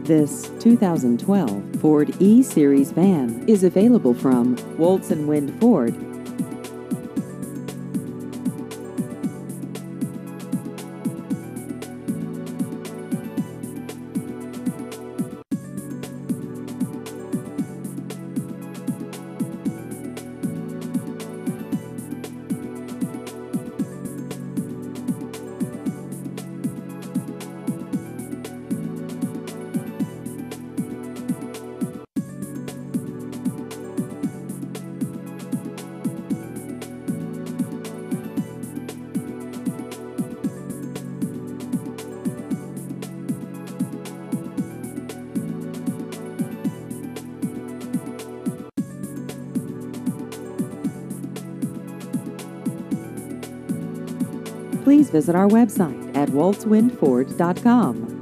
This 2012 Ford E-Series van is available from Woltz and Wind Ford. Please visit our website at woltzwindford.com.